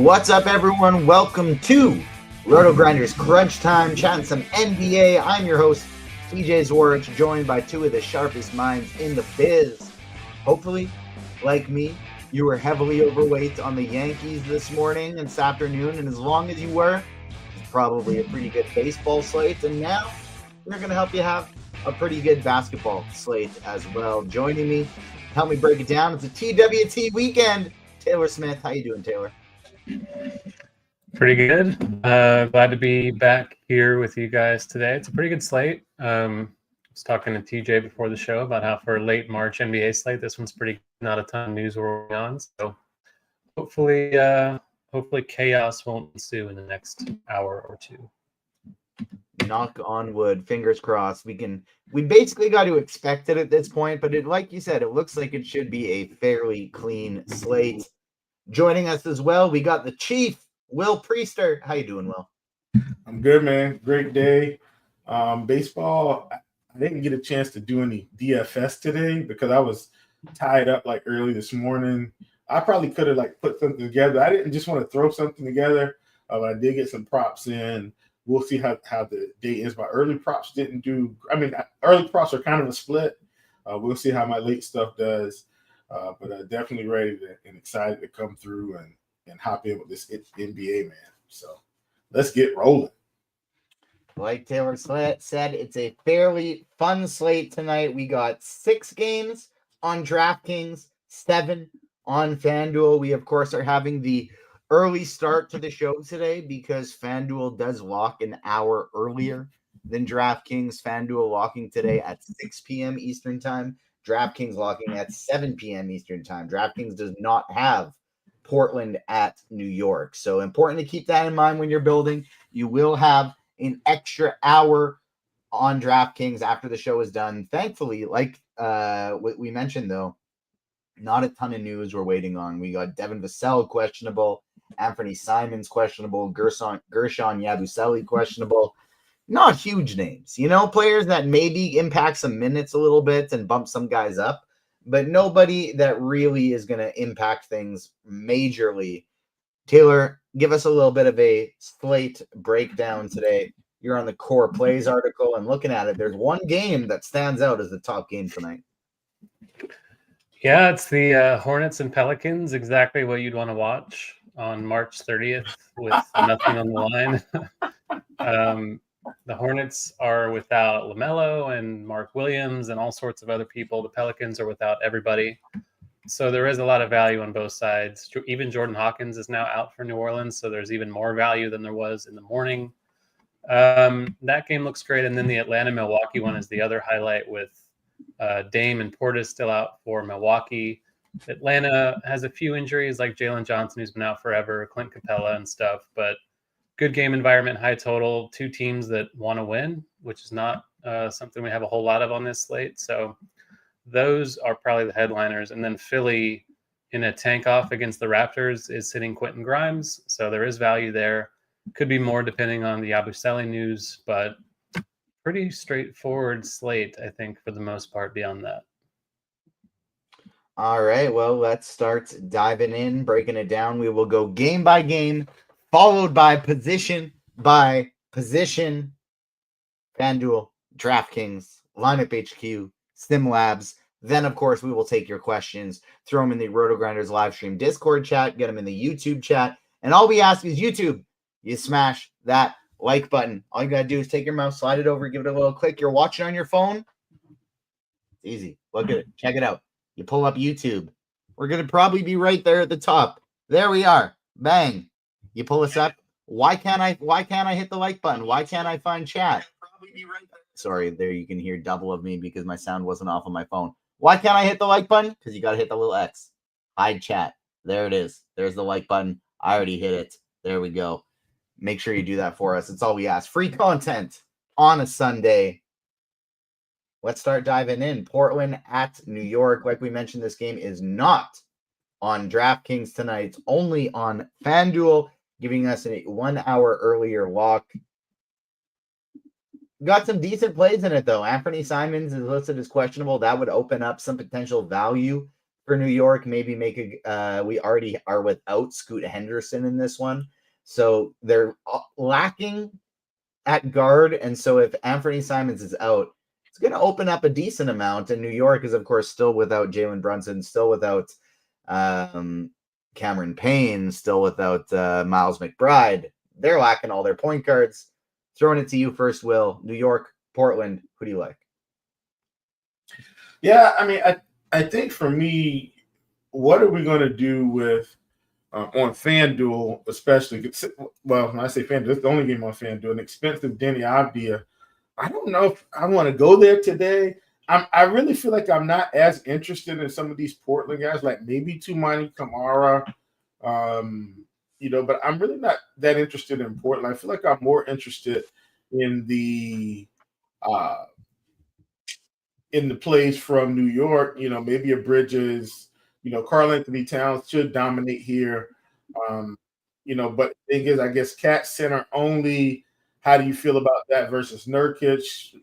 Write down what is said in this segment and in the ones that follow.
What's up, everyone? Welcome to RotoGrinders Crunch Time, chatting some NBA. I'm your host, TJ Zwarich, joined by two of the sharpest minds in the biz. Hopefully, like me, you were heavily overweight on the Yankees this morning and this afternoon, and as long as you were, it's probably a pretty good baseball slate. And now we're going to help you have a pretty good basketball slate as well. Joining me, help me break it down. It's a TWT weekend. Taylor Smith, how you doing, Taylor? Pretty good. Glad to be back here with you guys today. It's a pretty good slate. I was talking to TJ before the show about how for a late March NBA slate, this one's pretty not a ton of news going on. So hopefully chaos won't ensue in the next hour or two. Knock on wood, fingers crossed. We basically got to expect it at this point, but like you said, it looks like it should be a fairly clean slate. Joining us as well, we got the Chief, Will Priester. How you doing, Will? I'm good, man. Great day. Baseball, I didn't get a chance to do any DFS today because I was tied up early this morning. I probably could have put something together. I didn't just want to throw something together, but I did get some props in. We'll see how the day ends. My early props didn't do. Early props are kind of a split. We'll see how my late stuff does. But I'm definitely ready and excited to come through and hop in with this NBA, man. So let's get rolling. Like Taylor said, it's a fairly fun slate tonight. We got 6 games on DraftKings, 7 on FanDuel. We, of course, are having the early start to the show today because FanDuel does lock an hour earlier than DraftKings. FanDuel locking today at 6 p.m. Eastern Time. DraftKings locking at 7 p.m. Eastern Time. DraftKings does not have Portland at New York. So important to keep that in mind when you're building. You will have an extra hour on DraftKings after the show is done. Thankfully, like we mentioned, though, not a ton of news we're waiting on. We got Devin Vassell questionable, Anthony Simons questionable, Gershon Yabusele questionable. Not huge names, players that maybe impact some minutes a little bit and bump some guys up, but nobody that really is going to impact things majorly. Taylor, give us a little bit of a slate breakdown today. You're on the Core Plays article, and looking at it, there's one game that stands out as the top game tonight. Yeah, it's the Hornets and Pelicans, exactly what you'd want to watch on March 30th with nothing on the line. The Hornets are without LaMelo and Mark Williams and all sorts of other people. The Pelicans are without everybody. So there is a lot of value on both sides. Even Jordan Hawkins is now out for New Orleans, so there's even more value than there was in the morning. That game looks great. And then the Atlanta-Milwaukee one is the other highlight with Dame and Portis still out for Milwaukee. Atlanta has a few injuries like Jalen Johnson, who's been out forever, Clint Capella and stuff, but good game environment, high total, 2 teams that want to win, which is not something we have a whole lot of on this slate. So those are probably the headliners. And then Philly in a tank off against the Raptors is sitting Quentin Grimes. So there is value there. Could be more depending on the Yabusele news, but pretty straightforward slate, I think, for the most part beyond that. All right, well, let's start diving in, breaking it down. We will go game by game, followed by position, FanDuel, DraftKings, Lineup HQ, SimLabs. Then, of course, we will take your questions, throw them in the RotoGrinders live stream Discord chat, get them in the YouTube chat. And all we ask is YouTube, you smash that like button. All you got to do is take your mouse, slide it over, give it a little click. You're watching on your phone. It's easy. Look at it. Check it out. You pull up YouTube. We're going to probably be right there at the top. There we are. Bang. You pull us up. Why can't I hit the like button? Why can't I find chat? Sorry, there you can hear double of me because my sound wasn't off on my phone. Why can't I hit the like button? Because you got to hit the little X. Hide chat. There it is. There's the like button. I already hit it. There we go. Make sure you do that for us. It's all we ask. Free content on a Sunday. Let's start diving in. Portland at New York. Like we mentioned, this game is not on DraftKings tonight. It's only on FanDuel, giving us a 1 hour earlier lock. Got some decent plays in it, though. Anthony Simons is listed as questionable. That would open up some potential value for New York. Maybe make we already are without Scoot Henderson in this one. So they're lacking at guard. And so if Anthony Simons is out, it's going to open up a decent amount. And New York is, of course, still without Jalen Brunson, still without Cameron Payne, still without Miles McBride. They're lacking all their point guards. Throwing it to you first, Will. New York, Portland, who do you like? Yeah, I mean, I think for me, what are we going to do with on FanDuel, especially? Well, when I say FanDuel, it's the only game on FanDuel. An expensive Denny Avdia. I don't know if I want to go there today. I really feel like I'm not as interested in some of these Portland guys, like maybe Tumani Kamara, but I'm really not that interested in Portland. I feel like I'm more interested in the plays from New York. Maybe a Bridges. Karl Anthony Towns should dominate here. But the thing is, I guess Cat center only. How do you feel about that versus Nurkic?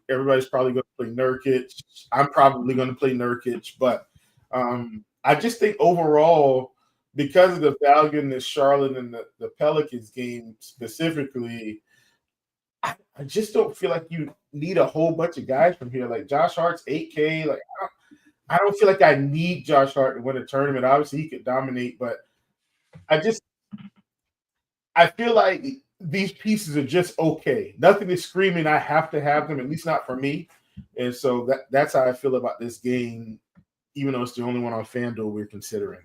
Everybody's probably going to play Nurkic. I'm probably going to play Nurkic. But I just think overall, because of the value in this Charlotte and the Pelicans game specifically, I just don't feel like you need a whole bunch of guys from here. Like Josh Hart's 8K. Like I don't feel like I need Josh Hart to win a tournament. Obviously, he could dominate, but I feel like these pieces are just okay. Nothing is screaming I have to have them, at least not for me. And so that's how I feel about this game, even though it's the only one on FanDuel we're considering.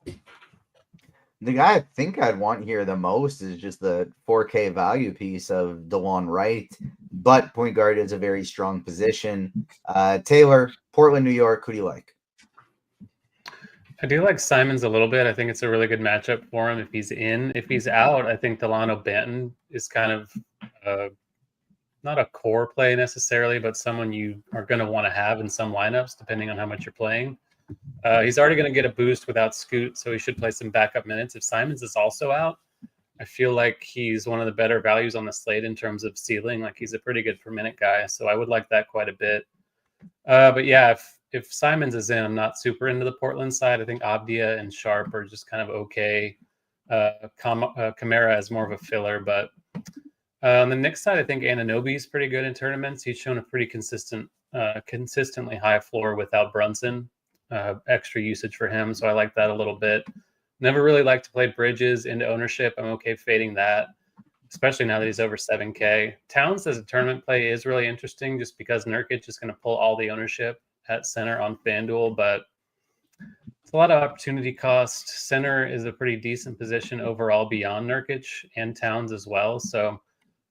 The guy I think I'd want here the most is just the 4K value piece of DeLon Wright, but point guard is a very strong position. Taylor, Portland, New York, who do you like? I do like Simons a little bit. I think it's a really good matchup for him if he's in. If he's out, I think Delano Banton is kind of not a core play necessarily, but someone you are going to want to have in some lineups, depending on how much you're playing. He's already going to get a boost without Scoot, so he should play some backup minutes. If Simons is also out, I feel like he's one of the better values on the slate in terms of ceiling. Like he's a pretty good per minute guy, so I would like that quite a bit. But yeah, if Simons is in, I'm not super into the Portland side. I think Avdia and Sharp are just kind of okay. Kamara is more of a filler, but on the Knicks side, I think Anunoby is pretty good in tournaments. He's shown a pretty consistently high floor without Brunson. Extra usage for him, so I like that a little bit. Never really liked to play Bridges into ownership. I'm okay fading that, especially now that he's over 7K. Towns as a tournament play is really interesting just because Nurkic is going to pull all the ownership at center on FanDuel, but it's a lot of opportunity cost. Center is a pretty decent position overall beyond Nurkic and Towns as well. So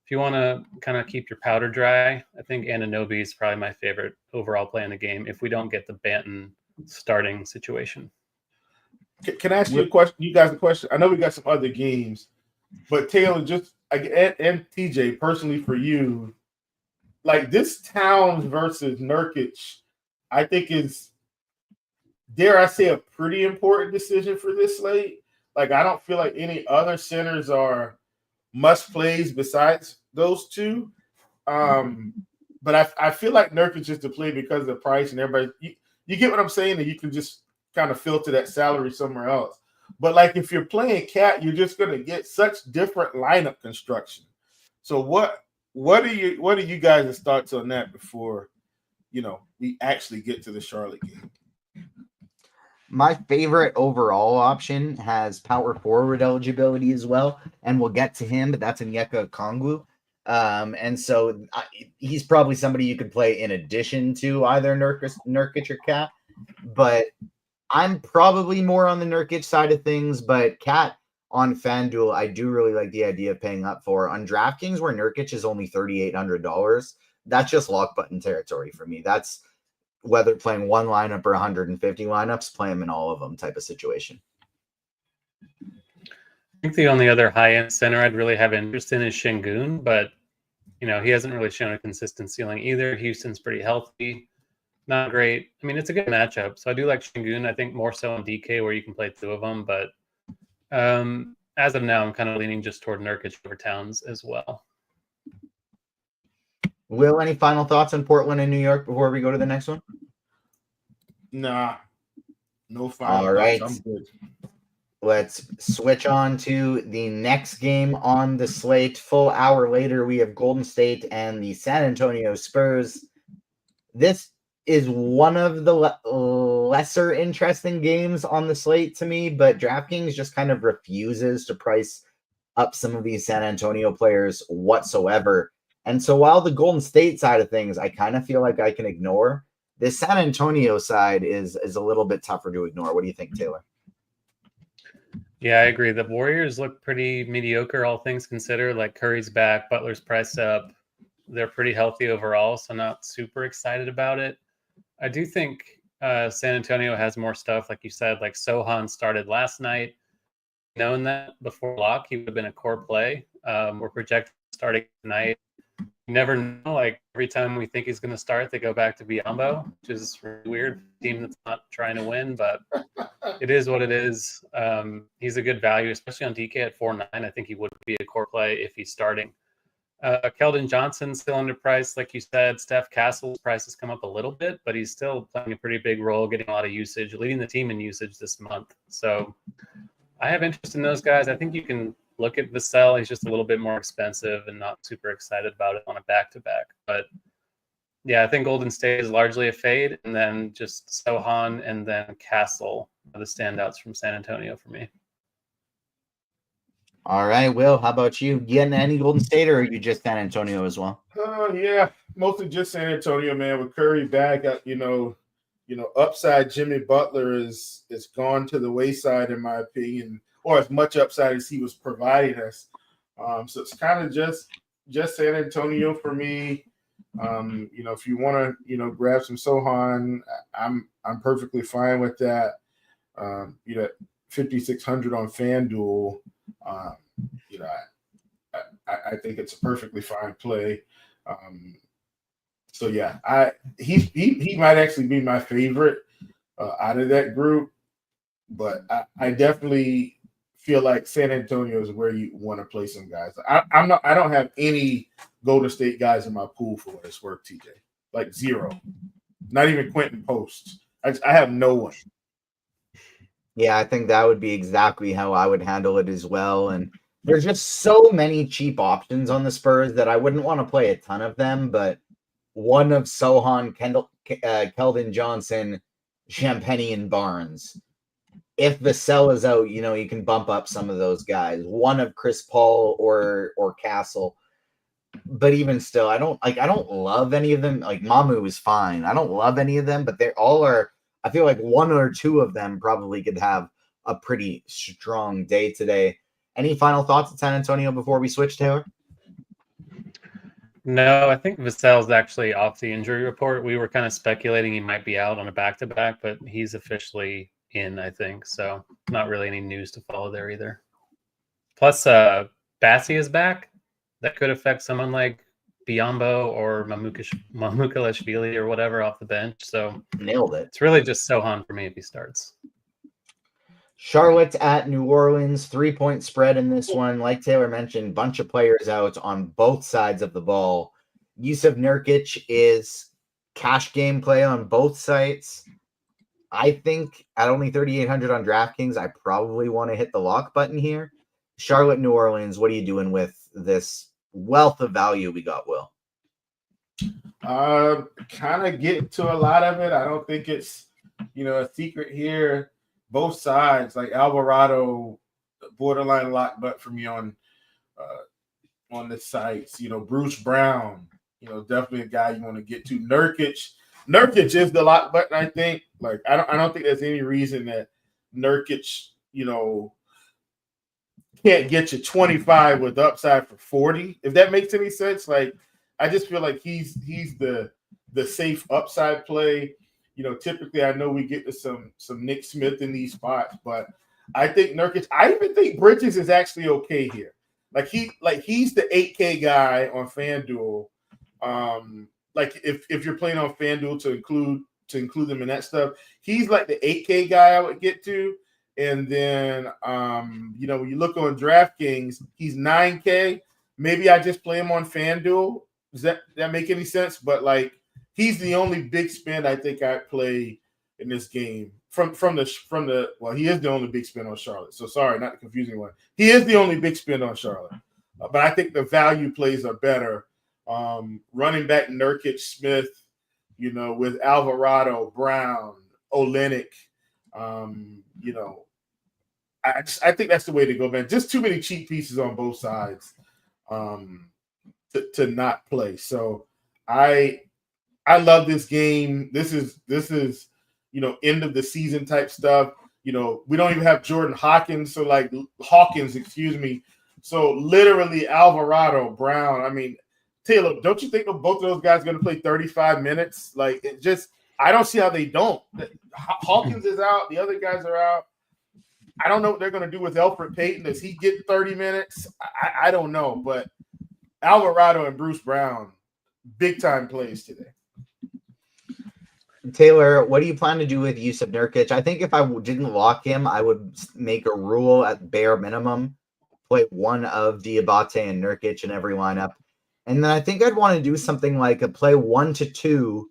if you want to kind of keep your powder dry, I think Anunoby is probably my favorite overall play in the game if we don't get the Banton starting situation. Can I ask you a question? You guys a question? I know we got some other games, but Taylor, just and TJ, personally for you, like this Towns versus Nurkic, I think is, dare I say, a pretty important decision for this slate. Like I don't feel like any other centers are must plays besides those two. But I feel like Nurkic is the play because of the price and everybody. You get what I'm saying? And you can just kind of filter that salary somewhere else. But like if you're playing Cat, you're just going to get such different lineup construction. So what are you guys' thoughts on that before we actually get to the Charlotte game? My favorite overall option has power forward eligibility as well, and we'll get to him, but that's Onyeka Okongwu. And so he's probably somebody you could play in addition to either Nurkic or Cat. But I'm probably more on the Nurkic side of things, but Cat on FanDuel, I do really like the idea of paying up for. On DraftKings, where Nurkic is only $3,800, that's just lock button territory for me. That's whether playing one lineup or 150 lineups, play him in all of them type of situation. I think the only other high-end center I'd really have interest in is Şengün, but he hasn't really shown a consistent ceiling either. Houston's pretty healthy, not great. I mean, it's a good matchup, so I do like Şengün. I think more so on DK where you can play two of them, but as of now, I'm kind of leaning just toward Nurkic over Towns as well. Will, any final thoughts on Portland and New York before we go to the next one? Nah, No final All thoughts. right. I'm good. Let's switch on to the next game on the slate. Full hour later, we have Golden State and the San Antonio Spurs. This is one of the lesser interesting games on the slate to me, but DraftKings just kind of refuses to price up some of these San Antonio players whatsoever. And so while the Golden State side of things, I kind of feel like I can ignore, this San Antonio side is a little bit tougher to ignore. What do you think, Taylor? Yeah, I agree. The Warriors look pretty mediocre, all things considered. Like Curry's back, Butler's priced up. They're pretty healthy overall, so not super excited about it. I do think San Antonio has more stuff, like you said. Like Sohan started last night. Known that before lock, he would have been a core play. We're projected starting tonight. You never know. Like every time we think he's going to start, they go back to Biyombo, which is really weird. Team that's not trying to win, but it is what it is. He's a good value, especially on DK at 4.9. I think he would be a core play if he's starting. Keldon Johnson still underpriced, like you said. Steph Castle's price has come up a little bit, but he's still playing a pretty big role, getting a lot of usage, leading the team in usage this month. So I have interest in those guys. I think you can look at Vassell. He's just a little bit more expensive and not super excited about it on a back-to-back. But yeah, I think Golden State is largely a fade, and then just Sohan and then Castle are the standouts from San Antonio for me. All right, Will, how about you? Getting any Golden State, or are you just San Antonio as well? Yeah, mostly just San Antonio, man. With Curry back, upside Jimmy Butler is gone to the wayside, in my opinion, or as much upside as he was providing us. So it's kind of just San Antonio for me. If you want to, grab some Sohan, I'm perfectly fine with that. 5,600 on FanDuel. I think it's a perfectly fine play. So yeah, he might actually be my favorite out of that group, but I definitely feel like San Antonio is where you want to play some guys. I don't have any Golden State guys in my pool for what it's worth, TJ. Like zero. Not even Quentin Post. I have no one. Yeah, I think that would be exactly how I would handle it as well. And there's just so many cheap options on the Spurs that I wouldn't want to play a ton of them, but one of Sohan, Keldon Johnson, Champagny, and Barnes. If Vassell is out, you can bump up some of those guys. One of Chris Paul or Castle. But even still, I don't love any of them. Like Mamu is fine. I don't love any of them, but they all are. I feel like one or two of them probably could have a pretty strong day today. Any final thoughts on San Antonio before we switch, Taylor? No, I think Vassell's actually off the injury report. We were kind of speculating he might be out on a back-to-back, but he's officially in, I think. So not really any news to follow there either. Plus, Bassi is back. That could affect someone like Biyombo or Mamukelashvili or whatever off the bench. So Nailed it. It's really just Sohan for me if he starts. Charlotte at New Orleans, 3-point spread in this one. Like Taylor mentioned, bunch of players out on both sides of the ball. Yusuf Nurkic is cash game play on both sites. I think at only 3,800 on DraftKings, I probably want to hit the lock button here. Charlotte, New Orleans, what are you doing with this wealth of value we got, Will? Kind of get to a lot of it. I don't think it's, a secret here. Both sides, like Alvarado, borderline lock butt for me on the sites. Bruce Brown, definitely a guy you want to get to. Nurkic is the lock button, I think. Like I don't think there's any reason that Nurkic, can't get you 25 with upside for 40. If that makes any sense, like I just feel like he's the safe upside play. Typically I know we get to some Nick Smith in these spots, but I think Nurkic. I even think Bridges is actually okay here. He's the 8K guy on FanDuel. Like if you're playing on FanDuel to include them in that stuff, he's like the 8K guy I would get to. And then when you look on DraftKings, he's 9K. Maybe I just play him on FanDuel. Does that make any sense? But like he's the only big spend I think I play in this game. well, he is the only big spin on Charlotte. So sorry, not the confusing one. He is the only big spin on Charlotte. But I think the value plays are better. Running back Nurkic, Smith, with Alvarado, Brown, Olynyk, I think that's the way to go, man. Just too many cheap pieces on both sides to not play. So I love this game. This is end of the season type stuff. We don't even have Jordan Hawkins, excuse me. So literally Alvarado, Brown. I mean, Taylor, don't you think both of those guys are going to play 35 minutes? I don't see how they don't. Hawkins is out. The other guys are out. I don't know what they're going to do with Elfrid Payton. Does he get 30 minutes? I don't know. But Alvarado and Bruce Brown, big-time plays today. Taylor, what do you plan to do with Yusuf Nurkic? I think if I didn't lock him, I would make a rule at bare minimum, play one of Diabate and Nurkic in every lineup. And then I think I'd want to do something like a play 1 to 2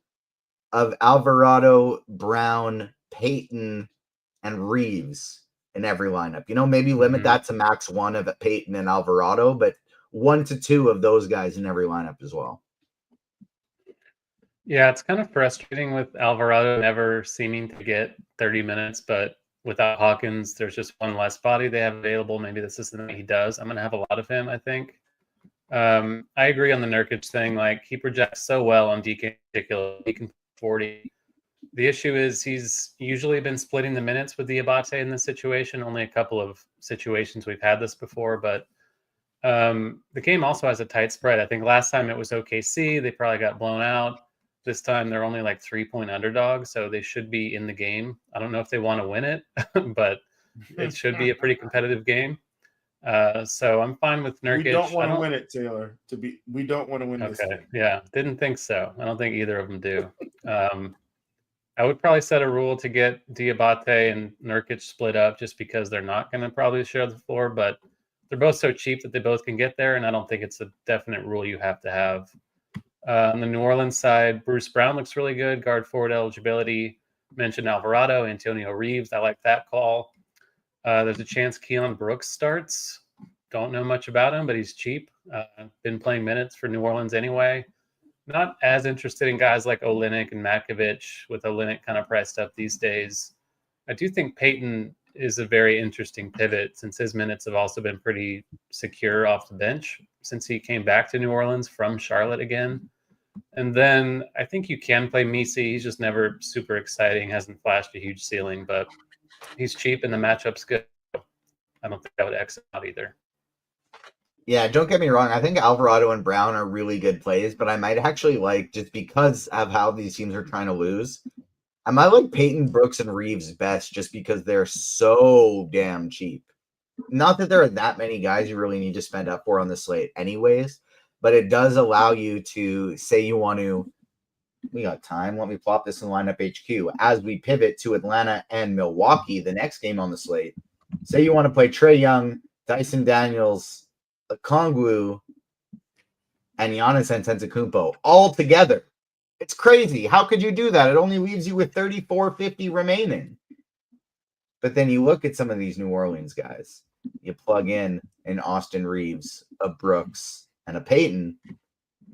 of Alvarado, Brown, Payton, and Reeves in every lineup. Maybe limit that to max 1 of Payton and Alvarado, but 1 to 2 of those guys in every lineup as well. Yeah, it's kind of frustrating with Alvarado never seeming to get 30 minutes, but without Hawkins, there's just one less body they have available. Maybe this is the night he does. I'm going to have a lot of him, I think. I agree on the Nurkic thing. He projects so well on DK in particular. He can 40. The issue is he's usually been splitting the minutes with Diabate in this situation. Only a couple of situations we've had this before, but the game also has a tight spread. I think last time it was OKC. They probably got blown out. This time they're only 3-point underdogs, so they should be in the game. I don't know if they want to win it, but it should be a pretty competitive game. So I'm fine with Nurkic. We don't want to win it, Taylor. We don't want to win this game. Yeah, didn't think so. I don't think either of them do. I would probably set a rule to get Diabate and Nurkic split up just because they're not going to probably share the floor, but they're both so cheap that they both can get there, and I don't think it's a definite rule you have to have. On the New Orleans side, Bruce Brown looks really good. Guard forward eligibility. Mentioned Alvarado, Antonio Reeves. I like that call. There's a chance Keon Brooks starts. Don't know much about him, but he's cheap. Been playing minutes for New Orleans anyway. Not as interested in guys like Olynyk and Makovich, with Olynyk kind of priced up these days. I do think Payton is a very interesting pivot since his minutes have also been pretty secure off the bench since he came back to New Orleans from Charlotte again. And then I think you can play Misi. He's just never super exciting, hasn't flashed a huge ceiling, but he's cheap and the matchup's good. I don't think I would exit out either. Yeah, don't get me wrong. I think Alvarado and Brown are really good plays, but I might actually just because of how these teams are trying to lose, I might like Peyton, Brooks, and Reeves best just because they're so damn cheap. Not that there are that many guys you really need to spend up for on the slate anyways, but it does allow you to say you want to, we got time, let me plop this in lineup HQ. As we pivot to Atlanta and Milwaukee, the next game on the slate, say you want to play Trae Young, Dyson Daniels, Okongwu, and Giannis Antetokounmpo all together. It's crazy. How could you do that? It only leaves you with 34.50 remaining. But then you look at some of these New Orleans guys. You plug in an Austin Reeves, a Brooks, and a Payton.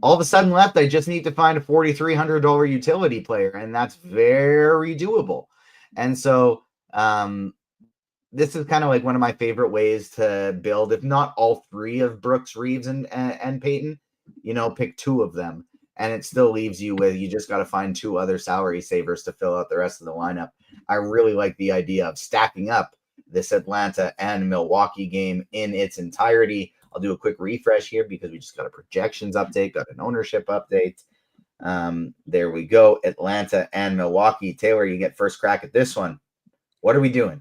All of a sudden left, I just need to find a $4,300 utility player, and that's very doable. And so this is kind of like one of my favorite ways to build, if not all three of Brooks, Reeves, and Payton, pick two of them. And it still leaves you with, you just got to find two other salary savers to fill out the rest of the lineup. I really like the idea of stacking up this Atlanta and Milwaukee game in its entirety. I'll do a quick refresh here because we just got a projections update, got an ownership update. There we go. Atlanta and Milwaukee. Taylor, you get first crack at this one. What are we doing?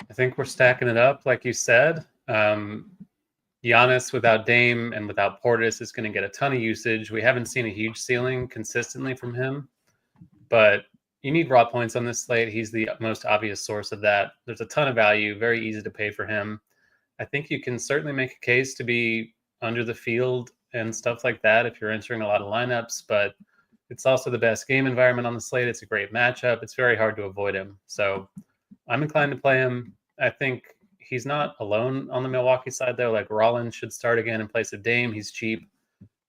I think we're stacking it up, like you said. Giannis without Dame and without Portis is going to get a ton of usage. We haven't seen a huge ceiling consistently from him, but you need raw points on this slate. He's the most obvious source of that. There's a ton of value, very easy to pay for him. I think you can certainly make a case to be under the field and stuff like that if you're entering a lot of lineups, but It's also the best game environment on the slate. It's a great matchup. It's very hard to avoid him. So I'm inclined to play him. I think he's not alone on the Milwaukee side, though. Like Rollins should start again in place of Dame. He's cheap.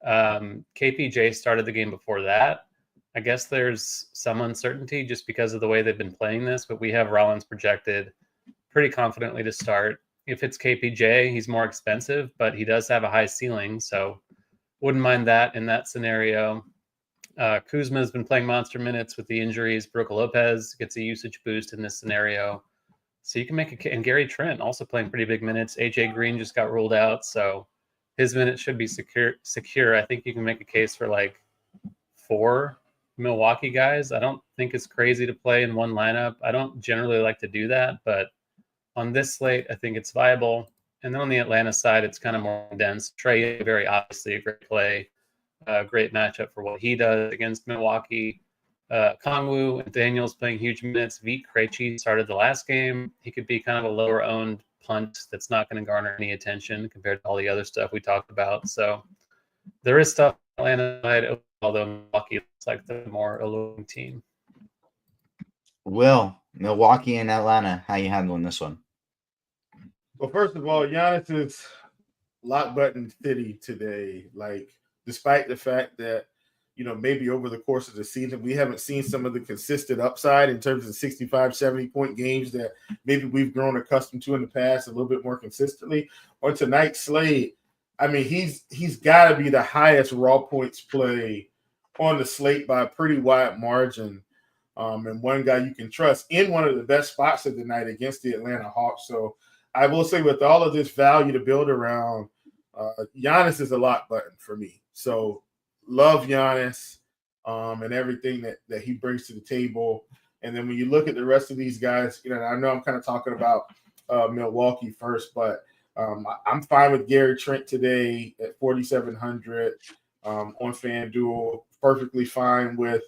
KPJ started the game before that. I guess there's some uncertainty just because of the way they've been playing this, but we have Rollins projected pretty confidently to start. If it's KPJ, he's more expensive, but he does have a high ceiling, so wouldn't mind that in that scenario. Kuzma has been playing monster minutes with the injuries. Brook Lopez gets a usage boost in this scenario. So you can make and Gary Trent also playing pretty big minutes. AJ Green just got ruled out, so his minutes should be secure. I think you can make a case for like 4 Milwaukee guys. I don't think it's crazy to play in one lineup. I don't generally like to do that, but on this slate, I think it's viable. And then on the Atlanta side, it's kind of more dense. Trey, very obviously a great play, great matchup for what he does against Milwaukee. Kongwu and Daniels playing huge minutes. Vit Krejci started the last game. He could be kind of a lower-owned punt that's not going to garner any attention compared to all the other stuff we talked about. So there is stuff on Atlanta side, although Milwaukee looks like the more alluring team. Will, Milwaukee and Atlanta, how you handling this one? Well, first of all, Giannis is lock button fitty today. Like, despite the fact that, maybe over the course of the season, we haven't seen some of the consistent upside in terms of 65, 70-point games that maybe we've grown accustomed to in the past a little bit more consistently. On tonight's slate, I mean, he's got to be the highest raw points play on the slate by a pretty wide margin. And one guy you can trust in one of the best spots of the night against the Atlanta Hawks. So I will say with all of this value to build around, Giannis is a lock button for me. So love Giannis and everything that he brings to the table. And then when you look at the rest of these guys, I know I'm kind of talking about Milwaukee first, but I'm fine with Gary Trent today at 4,700 on FanDuel. Perfectly fine with,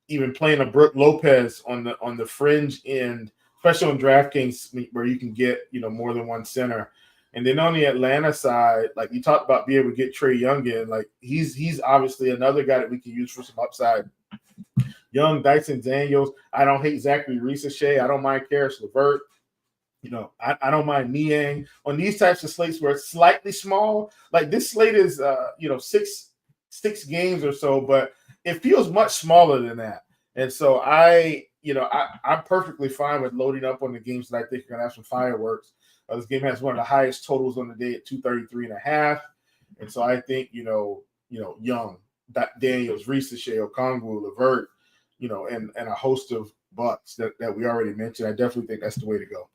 even playing a Brook Lopez on the fringe end, especially on DraftKings where you can get, more than one center. And then on the Atlanta side, like you talked about being able to get Trae Young in, like he's obviously another guy that we can use for some upside. Young, Dyson Daniels. I don't hate Zachary Ricochet. I don't mind Karis LeVert. I don't mind Niang. On these types of slates where it's slightly small, like this slate is, six games or so, but it feels much smaller than that. And so I'm perfectly fine with loading up on the games that I think are going to have some fireworks. This game has one of the highest totals on the day at 233.5. And so I think, Young, Daniels, Ricochet, Okongwu, LeVert, and a host of bucks that we already mentioned. I definitely think that's the way to go.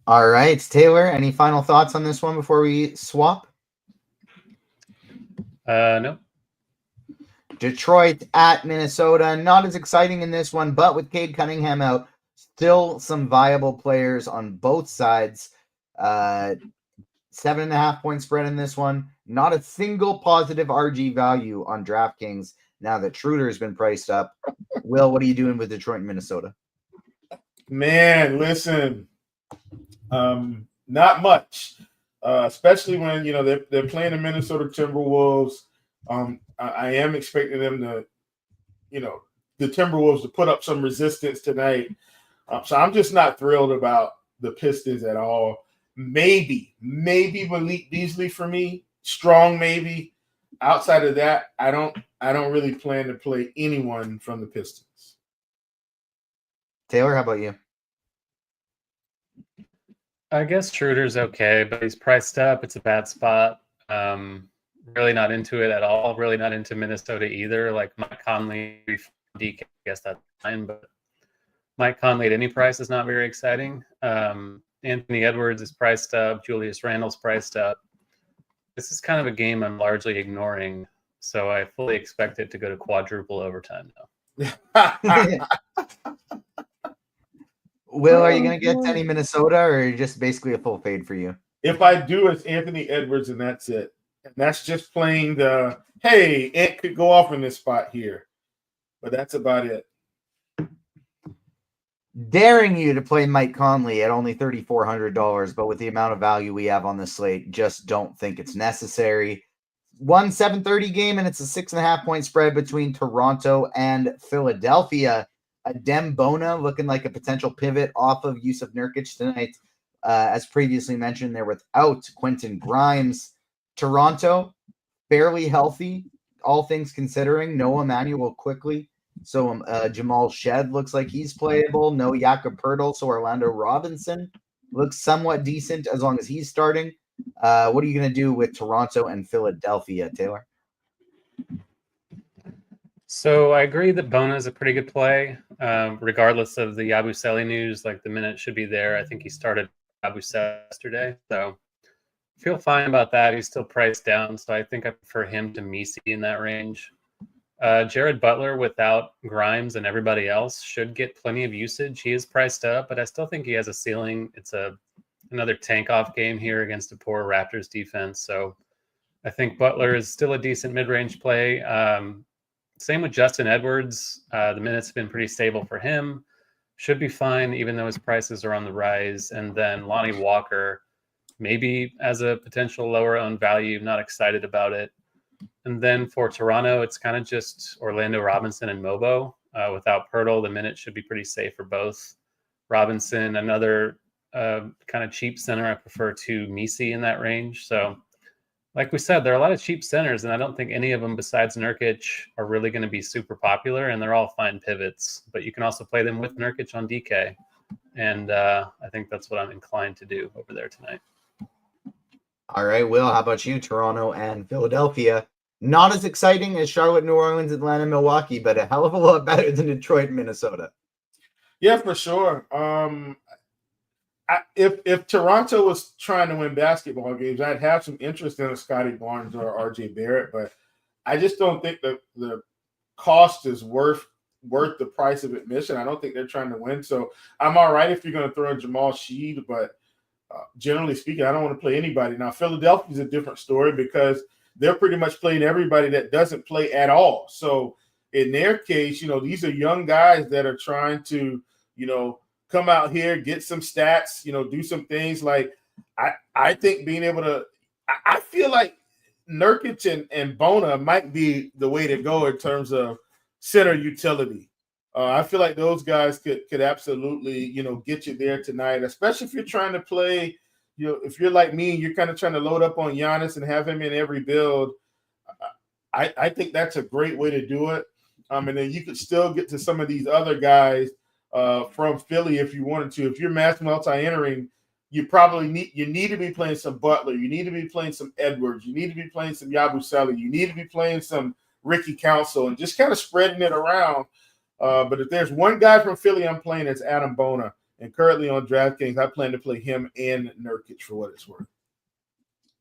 All right, Taylor, any final thoughts on this one before we swap? No. Detroit at Minnesota. Not as exciting in this one, but with Cade Cunningham out, still some viable players on both sides. 7.5 point spread in this one. Not a single positive RG value on DraftKings now that Schroeder has been priced up. Will, what are you doing with Detroit and Minnesota? Man, listen, not much, especially when, they're playing the Minnesota Timberwolves. I am expecting them to, the Timberwolves to put up some resistance tonight. So I'm just not thrilled about the Pistons at all. Maybe Malik Beasley for me, strong maybe. Outside of that, I don't really plan to play anyone from the Pistons. Taylor, how about you? I guess Schroeder's okay, but he's priced up. It's a bad spot. Really not into it at all. Really not into Minnesota either. Like Mike Conley, DK, I guess that's fine, but Mike Conley at any price is not very exciting. Anthony Edwards is priced up. Julius Randle's priced up. This is kind of a game I'm largely ignoring, so I fully expect it to go to quadruple overtime now. Will, are you going to get to any Minnesota, or just basically a full fade for you? If I do, it's Anthony Edwards, and that's it. And that's just playing the, hey, it could go off in this spot here. But that's about it. Daring you to play Mike Conley at only $3,400, but with the amount of value we have on the slate, just don't think it's necessary. one 7:30 game, and it's a 6.5-point spread between Toronto and Philadelphia. Bona looking like a potential pivot off of Yusuf Nurkic tonight. As previously mentioned, they're without Quentin Grimes. Toronto, fairly healthy, all things considering. No Emmanuel quickly. So Jamal Shed looks like he's playable. No Jakob Poeltl. So Orlando Robinson looks somewhat decent as long as he's starting. What are you going to do with Toronto and Philadelphia, Taylor? So I agree that Bona is a pretty good play, regardless of the Yabusele news. Like the minute should be there. I think he started Yabusele yesterday, so feel fine about that. He's still priced down, so I think I prefer him to Misi in that range. Jared Butler without Grimes and everybody else should get plenty of usage. He is priced up, but I still think he has a ceiling. It's another tank-off game here against a poor Raptors defense, so I think Butler is still a decent mid-range play. Same with Justin Edwards. The minutes have been pretty stable for him. Should be fine, even though his prices are on the rise. And then Lonnie Walker, maybe as a potential lower owned value, not excited about it. And then for Toronto, it's kind of just Orlando Robinson and Mobo. Without Poeltl, the minute should be pretty safe for both. Robinson, another kind of cheap center. I prefer to Misi in that range. So like we said, there are a lot of cheap centers, and I don't think any of them besides Nurkic are really going to be super popular, and they're all fine pivots. But you can also play them with Nurkic on DK, and I think that's what I'm inclined to do over there tonight. All right, Will, how about you? Toronto and Philadelphia. Not as exciting as Charlotte, New Orleans, Atlanta, Milwaukee, but a hell of a lot better than Detroit, Minnesota. Yeah, for sure. If Toronto was trying to win basketball games, I'd have some interest in a Scotty Barnes or RJ Barrett, but I just don't think that the cost is worth the price of admission. I don't think they're trying to win. So I'm all right if you're going to throw in Jamal Sheed, but generally speaking, I don't want to play anybody. Now, Philadelphia's a different story because they're pretty much playing everybody that doesn't play at all. So in their case, these are young guys that are trying to, come out here, get some stats, do some things. Like I think being able to – I feel like Nurkic and Bona might be the way to go in terms of center utility. I feel like those guys could absolutely, get you there tonight, especially if you're trying to play, if you're like me and you're kind of trying to load up on Giannis and have him in every build. I think that's a great way to do it. And then you could still get to some of these other guys from Philly if you wanted to. If you're mass multi-entering, you probably need to be playing some Butler. You need to be playing some Edwards. You need to be playing some Yabusele. You need to be playing some Ricky Council and just kind of spreading it around. But if there's one guy from Philly I'm playing, it's Adam Bona. And currently on DraftKings, I plan to play him and Nurkic for what it's worth.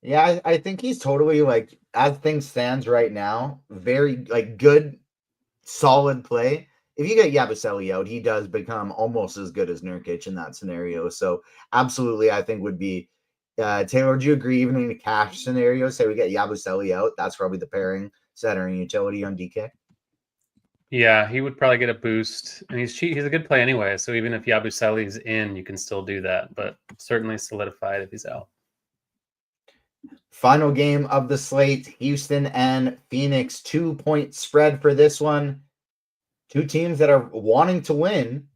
Yeah, I think he's totally, like, as things stands right now, very, like, good, solid play. If you get Yabusele out, he does become almost as good as Nurkic in that scenario. So absolutely, I think would be Taylor, do you agree even in a cash scenario, say we get Yabusele out, that's probably the pairing center and utility on DK? Yeah, he would probably get a boost. And he's cheap. He's a good play anyway. So even if Yabusele's in, you can still do that. But certainly solidified if he's out. Final game of the slate, Houston and Phoenix. 2-point spread for this one. Two teams that are wanting to win,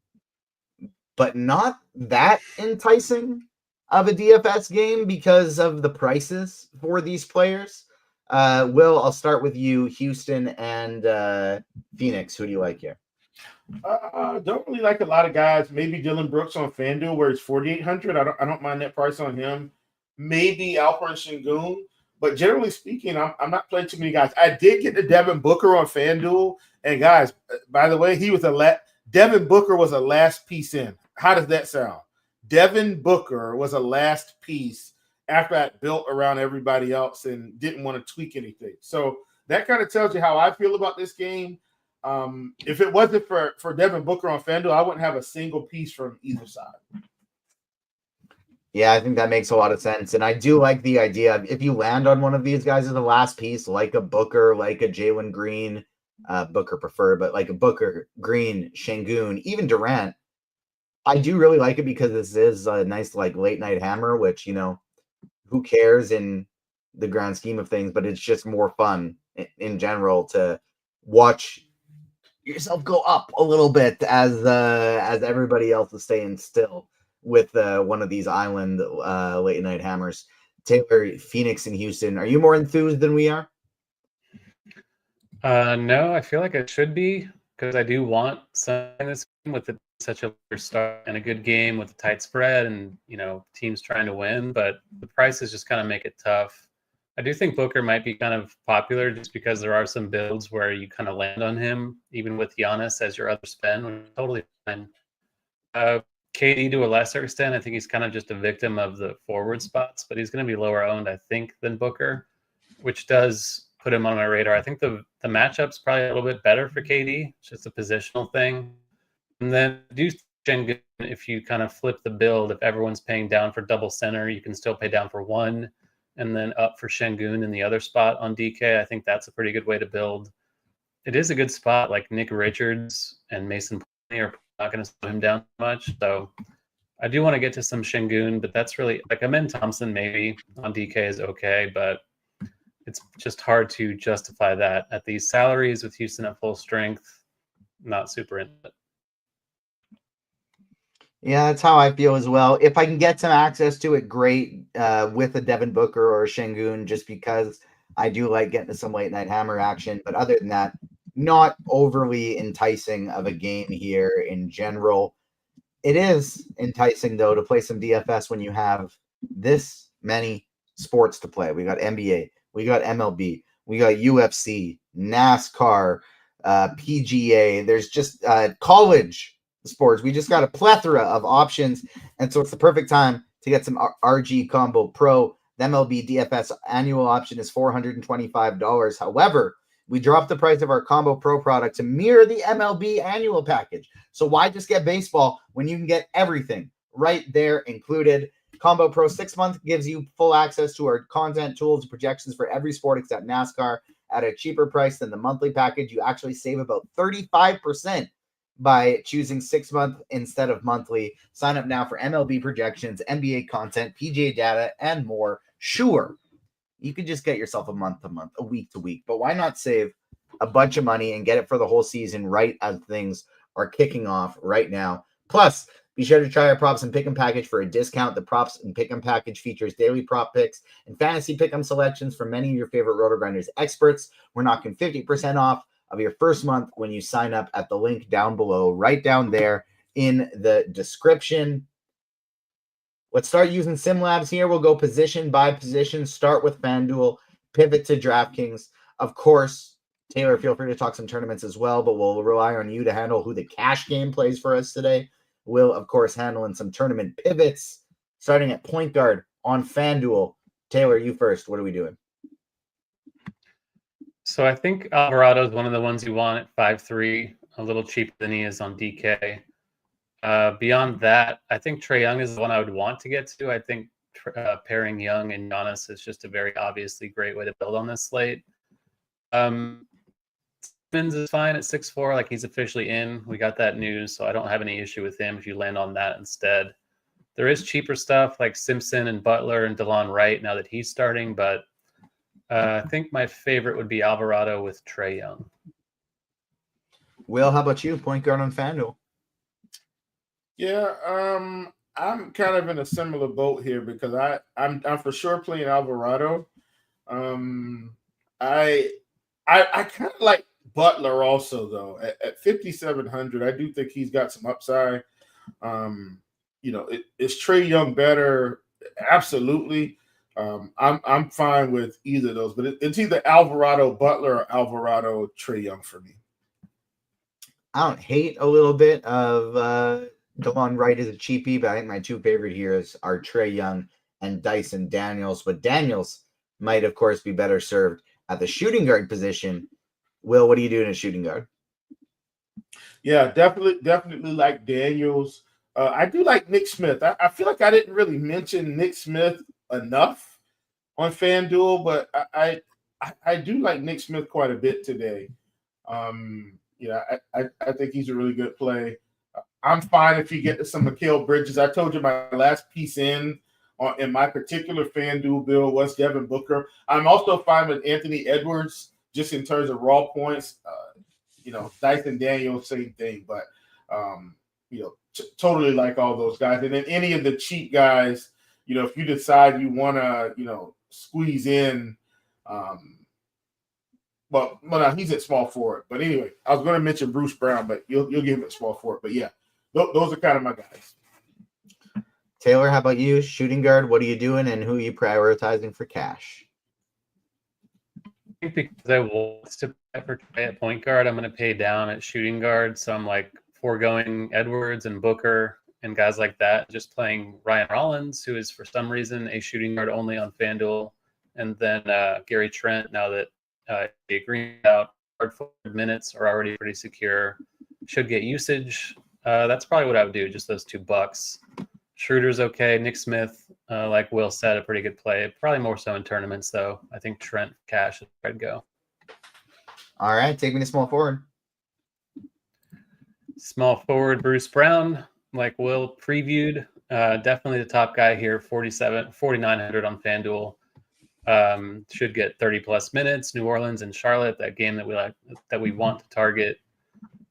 but not that enticing of a DFS game because of the prices for these players. Will, I'll start with you. Houston and Phoenix. Who do you like here? Don't really like a lot of guys. Maybe Dylan Brooks on FanDuel where it's 4,800. I don't mind that price on him. Maybe Alperen Sengun. But generally speaking, I'm not playing too many guys. I did get the Devin Booker on FanDuel. And guys, by the way, Devin Booker was a last piece in. How does that sound? Devin Booker was a last piece after I built around everybody else and didn't want to tweak anything. So that kind of tells you how I feel about this game. If it wasn't for Devin Booker on FanDuel, I wouldn't have a single piece from either side. Yeah, I think that makes a lot of sense. And I do like the idea of if you land on one of these guys as the last piece, like a Booker, like a Jalen Green, Booker preferred, but like a Booker, Green, Sengun, even Durant, I do really like it because this is a nice like late night hammer, which, who cares in the grand scheme of things, but it's just more fun in general to watch yourself go up a little bit as everybody else is staying still with one of these island late night hammers. Taylor, Phoenix and Houston, are you more enthused than we are? No, I feel like I should be, because I do want some in this game with such a later start and a good game with a tight spread and, teams trying to win, but the prices just kind of make it tough. I do think Booker might be kind of popular just because there are some builds where you kind of land on him, even with Giannis as your other spend, which is totally fine. KD to a lesser extent, I think he's kind of just a victim of the forward spots, but he's going to be lower owned, I think, than Booker, which does put him on my radar. I think the matchup's probably a little bit better for KD. It's just a positional thing. And then do Şengün, if you kind of flip the build, if everyone's paying down for double center, you can still pay down for one and then up for Şengün in the other spot on DK. I think that's a pretty good way to build. It is a good spot. Like Nick Richards and Mason Plumlee are not going to slow him down much. So I do want to get to some Şengün, but that's really like Amen Thompson maybe on DK is okay, but it's just hard to justify that at these salaries with Houston at full strength. Not super into it. Yeah, that's how I feel as well. If I can get some access to it, great, with a Devin Booker or a Şengün, just because I do like getting to some late night hammer action. But other than that, not overly enticing of a game here in general. It is enticing, though, to play some DFS when you have this many sports to play. We got NBA, we got MLB, we got UFC, NASCAR, PGA. There's just college sports. We just got a plethora of options, and so it's the perfect time to get some RG Combo Pro. The MLB DFS annual option is $425. However, we dropped the price of our Combo Pro product to mirror the MLB annual package. So why just get baseball when you can get everything right there included? Combo Pro 6 month gives you full access to our content, tools, and projections for every sport except NASCAR at a cheaper price than the monthly package. You actually save about 35% by choosing 6 month instead of monthly. Sign up now for MLB projections, NBA content, PGA data, and more. Sure, you could just get yourself a month to month, a week to week, but why not save a bunch of money and get it for the whole season right as things are kicking off right now? Plus, be sure to try our props and pick'em package for a discount. The props and pick'em package features daily prop picks and fantasy pick'em selections from many of your favorite RotoGrinders experts. We're knocking 50% off of your first month when you sign up at the link down below, right down there in the description. Let's start using SimLabs here. We'll go position by position, start with FanDuel, pivot to DraftKings. Of course, Taylor, feel free to talk some tournaments as well, but we'll rely on you to handle who the cash game plays for us today. We'll, of course, handle in some tournament pivots, starting at point guard on FanDuel. Taylor, you first. What are we doing? So I think Alvarado is one of the ones you want at 5'3", a little cheaper than he is on DK. Beyond that, I think Trae Young is the one I would want to get to. I think pairing Young and Giannis is just a very obviously great way to build on this slate. Simmons is fine at 6'4", like he's officially in. We got that news, so I don't have any issue with him if you land on that instead. There is cheaper stuff like Simpson and Butler and DeLon Wright now that he's starting, but I think my favorite would be Alvarado with Trae Young. Will, how about you? Point guard on FanDuel. Yeah, I'm kind of in a similar boat here because I'm for sure playing Alvarado. I kind of like Butler also though at 5,700. I do think he's got some upside. Is Trae Young better? Absolutely. I'm fine with either of those, but it's either Alvarado Butler or Alvarado Trae Young for me. I don't hate a little bit of DeLon Wright is a cheapie, but I think my two favorite here are Trae Young and Dyson Daniels. But Daniels might, of course, be better served at the shooting guard position. Will, what are you doing at shooting guard? Yeah, definitely like Daniels. I do like Nick Smith. I feel like I didn't really mention Nick Smith enough on FanDuel, but I do like Nick Smith quite a bit today. I think he's a really good play. I'm fine if you get to some Mikal Bridges. I told you my last piece in in my particular FanDuel build was Devin Booker. I'm also fine with Anthony Edwards just in terms of raw points. Dyson Daniels, same thing, but totally like all those guys. And then any of the cheap guys, if you decide you want to, squeeze in, he's at small forward. But anyway, I was going to mention Bruce Brown, but you'll give him at small forward. But yeah, those are kind of my guys. Taylor, how about you? Shooting guard, what are you doing, and who are you prioritizing for cash? I think because I want to play at point guard, I'm going to pay down at shooting guard. So I'm like foregoing Edwards and Booker and guys like that, just playing Ryan Rollins, who is for some reason a shooting guard only on FanDuel, and then Gary Trent. Now that he agreed out, hard forward minutes are already pretty secure, should get usage. That's probably what I would do. Just those $2. Schroeder's okay. Nick Smith, like Will said, a pretty good play. Probably more so in tournaments, though. I think Trent cash is where I'd go. All right, take me to small forward. Small forward, Bruce Brown, like Will previewed. Definitely the top guy here, 4,900 on FanDuel. Should get 30-plus minutes. New Orleans and Charlotte, that game that we want to target.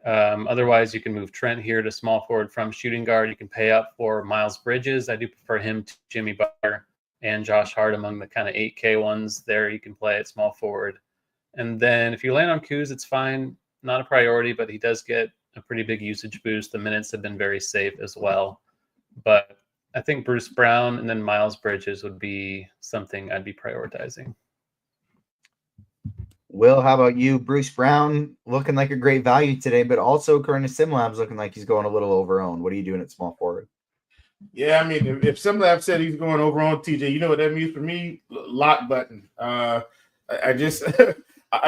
Otherwise, you can move Trent here to small forward from shooting guard. You can pay up for Miles Bridges. I do prefer him to Jimmy Butler and Josh Hart among the kind of 8K ones there. You can play at small forward. And then if you land on Kuz, it's fine. Not a priority, but he does get a pretty big usage boost. The minutes have been very safe as well. But I think Bruce Brown and then Miles Bridges would be something I'd be prioritizing. Will, how about you? Bruce Brown looking like a great value today, but also according to SimLabs looking like he's going a little over-owned. What are you doing at small forward? Yeah, I mean, if SimLabs said he's going over-owned, TJ, you know what that means for me? Lock button. I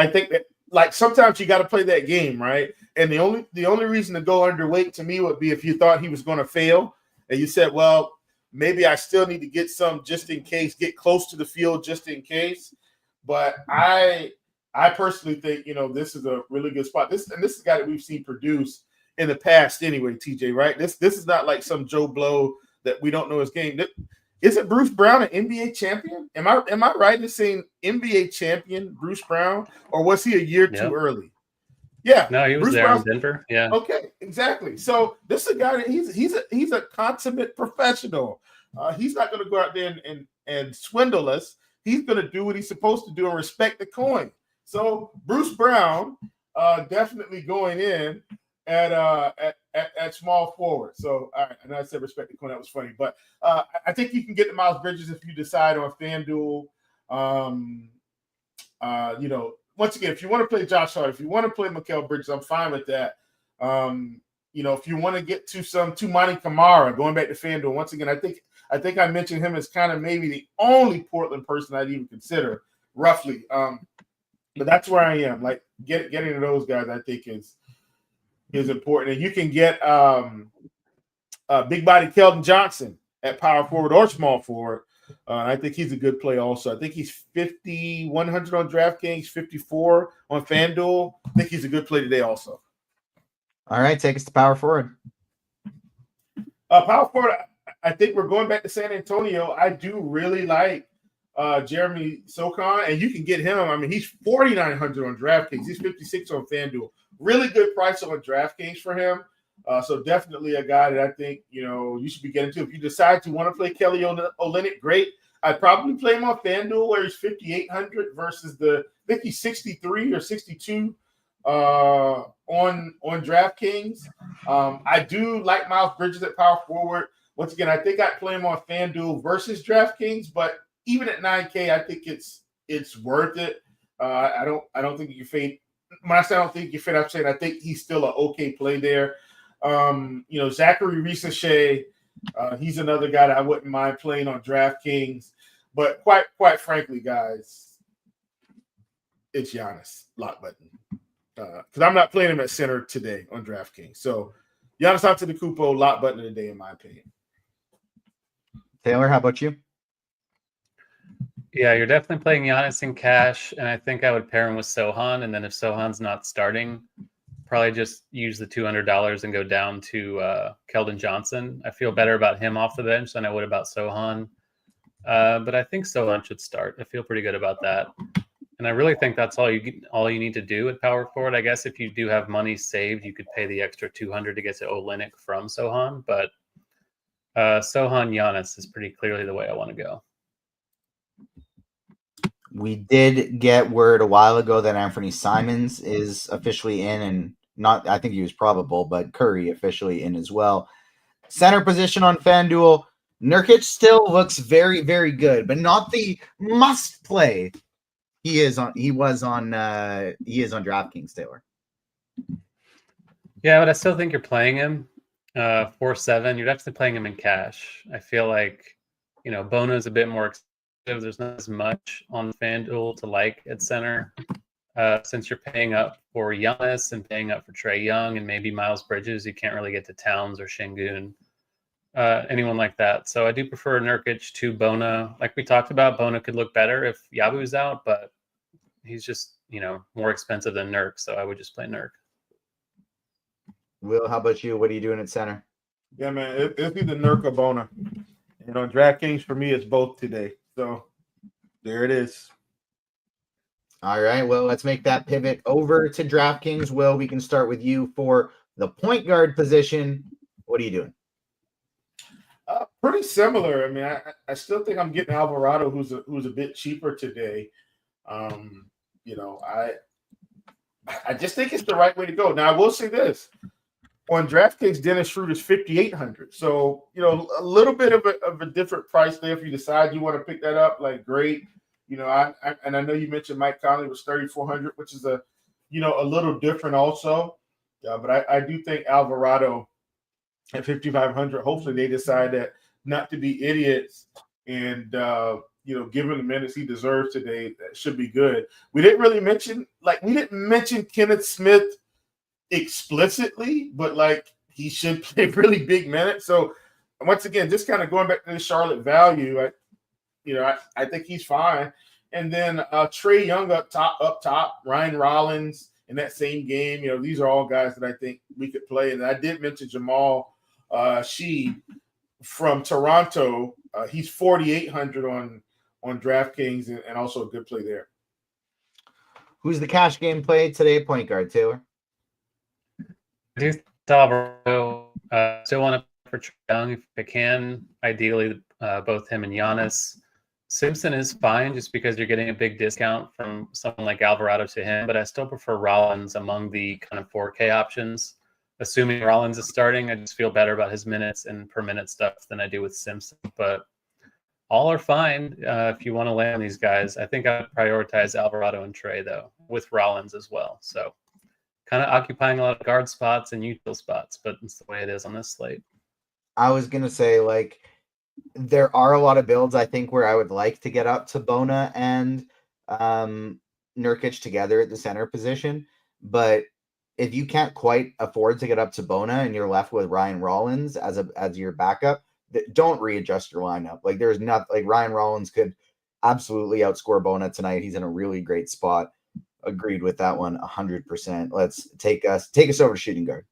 think that like sometimes you got to play that game, right? And the only reason to go underweight to me would be if you thought he was going to fail, and you said, well, maybe I still need to get some just in case, get close to the field just in case. But I personally think, this is a really good spot. This is a guy that we've seen produce in the past anyway, TJ, right? This is not like some Joe Blow that we don't know his game. Isn't Bruce Brown an NBA champion? Am I right in saying NBA champion Bruce Brown, or was he a year too early? Yeah. No, he was Bruce there Brown's, in Denver. Yeah. Okay, exactly. So this is a guy that he's a consummate professional. He's not going to go out there and swindle us. He's going to do what he's supposed to do and respect the coin. So Bruce Brown definitely going in at small forward. So all right, and I said respect the coin. That was funny, but I think you can get the Miles Bridges if you decide on FanDuel. Once again, if you want to play Josh Hart, if you want to play Mikal Bridges, I'm fine with that. If you want to get to some Tumani Kamara, going back to FanDuel, once again, I think I mentioned him as kind of maybe the only Portland person I'd even consider, roughly. But that's where I am. Like getting to those guys, I think is important. And you can get big body Keldon Johnson at power forward or small forward. I think he's a good play also. I think he's 5,100 on DraftKings, 54 on FanDuel. I think he's a good play today also. All right, take us to power forward. Power forward, I think we're going back to San Antonio. I do really like Jeremy Sochan, and you can get him. I mean, he's 4,900 on DraftKings. He's 56 on FanDuel. Really good price on DraftKings for him. So definitely a guy that I think, you should be getting to. If you decide to want to play Kelly Olynyk, great. I'd probably play him on FanDuel where he's 5,800 versus I think he's 63 or 62 on DraftKings. I do like Miles Bridges at power forward. Once again, I think I'd play him on FanDuel versus DraftKings, but even at 9K, I think it's worth it. I don't think you can fade. When I say I don't think you fade, I'm saying I think he's still an okay play there. Zachary Risachet, he's another guy that I wouldn't mind playing on DraftKings. But quite frankly, guys, it's Giannis lock button. Because I'm not playing him at center today on DraftKings. So Giannis Antetokounmpo lock button of the day, in my opinion. Taylor, how about you? Yeah, you're definitely playing Giannis in cash, and I think I would pair him with Sohan. And then if Sohan's not starting, probably just use the $200 and go down to Keldon Johnson. I feel better about him off the bench than I would about Sohan. But I think Sohan should start. I feel pretty good about that. And I really think that's all you need to do at power forward. I guess if you do have money saved, you could pay the extra 200 to get to Olynyk from Sohan. But Sohan Giannis is pretty clearly the way I want to go. We did get word a while ago that Anthony Simons is officially in, and I think he was probable, but Curry officially in as well. Center position on FanDuel. Nurkic still looks very, very good, but not the must play. He is on DraftKings, Taylor. Yeah, but I still think you're playing him 4-7. You're definitely playing him in cash. I feel like, Bono is a bit more expensive. There's not as much on FanDuel to like at center. Since you're paying up for Giannis and paying up for Trae Young and maybe Miles Bridges, you can't really get to Towns or Şengün, anyone like that. So I do prefer Nurkic to Bono. Like we talked about, Bono could look better if Yabu's out, but he's just, more expensive than Nurk, so I would just play Nurk. Will, how about you? What are you doing at center? Yeah, man, it's either Nurk or Bona. DraftKings for me is both today. So there it is. All right, well, let's make that pivot over to DraftKings. Will, we can start with you for the point guard position. What are you doing? Pretty similar. I mean, I still think I'm getting Alvarado, who's a bit cheaper today. I just think it's the right way to go. Now, I will say this. On DraftKings, Dennis Schroeder is 5,800. So, a little bit of a different price there. If you decide you want to pick that up, like, great. I know you mentioned Mike Conley was 3,400, which is a little different also. But I do think Alvarado at 5,500, hopefully they decide that not to be idiots and, give him the minutes he deserves today. That should be good. We didn't mention Kenneth Smith explicitly, but he should play really big minutes. So once again, just kind of going back to the Charlotte value, I think he's fine. And then Trae Young up top, Ryan Rollins in that same game. These are all guys that I think we could play. And I did mention Jamal Sheed from Toronto. He's 4,800 on DraftKings and also a good play there. Who's the cash game play today, point guard, Taylor? I do Alvarado. Still want to for Trae Young if I can. Ideally, both him and Giannis. Simpson is fine just because you're getting a big discount from someone like Alvarado to him, but I still prefer Rollins among the kind of 4K options. Assuming Rollins is starting, I just feel better about his minutes and per minute stuff than I do with Simpson. But all are fine if you want to land on these guys. I think I would prioritize Alvarado and Trae, though, with Rollins as well. So kind of occupying a lot of guard spots and util spots, but it's the way it is on this slate. I was going to say, there are a lot of builds, I think, where I would like to get up to Bona and Nurkic together at the center position. But if you can't quite afford to get up to Bona and you're left with Ryan Rollins as your backup, don't readjust your lineup. There's not Ryan Rollins could absolutely outscore Bona tonight. He's in a really great spot. Agreed with that one 100%. Let's take us over to shooting guard.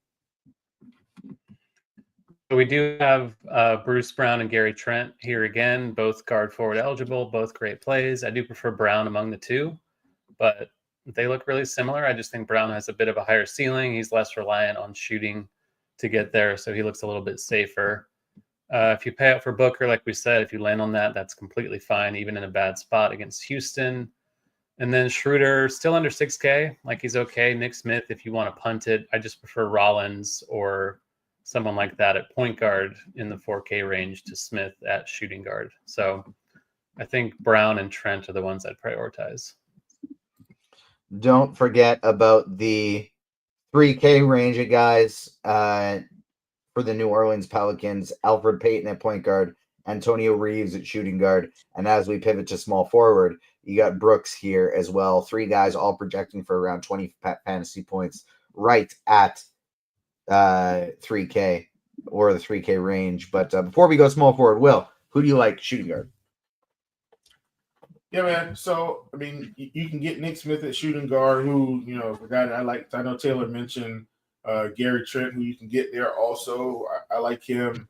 We do have Bruce Brown and Gary Trent here again, both guard forward eligible, both great plays. I do prefer Brown among the two, but they look really similar. I just think Brown has a bit of a higher ceiling. He's less reliant on shooting to get there, so he looks a little bit safer. If you pay up for Booker, like we said, if you land on that, that's completely fine, even in a bad spot against Houston. And then Schroeder, still under 6K, he's okay. Nick Smith, if you want to punt it, I just prefer Rollins or someone like that at point guard in the 4K range to Smith at shooting guard. So I think Brown and Trent are the ones I'd prioritize. Don't forget about the 3K range of guys for the New Orleans Pelicans: Alfred Payton at point guard, Antonio Reeves at shooting guard. And as we pivot to small forward, you got Brooks here as well. 3 guys all projecting for around 20 fantasy points right at 3K or the 3K range. But before we go small forward, Will, who do you like shooting guard? Yeah, man. So, I mean, you can get Nick Smith at shooting guard, who, the guy that I like. I know Taylor mentioned Gary Trent, who you can get there also. I like him.